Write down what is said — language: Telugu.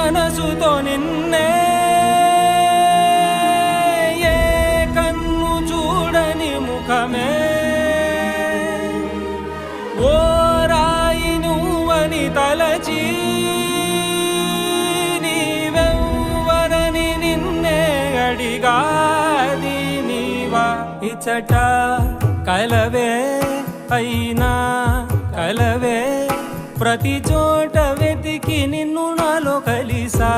మనసుతో నిన్నే ఏ కన్ను చూడని ముఖమే ఓ రాయి నువ్వని తలచి నీవెవ్వరని నిన్నే అడిగాది నీవా ఇచ్చట కలవే అయినా కలవే ప్రతి చోట వెతికి నిన్ను నాలో కలిసా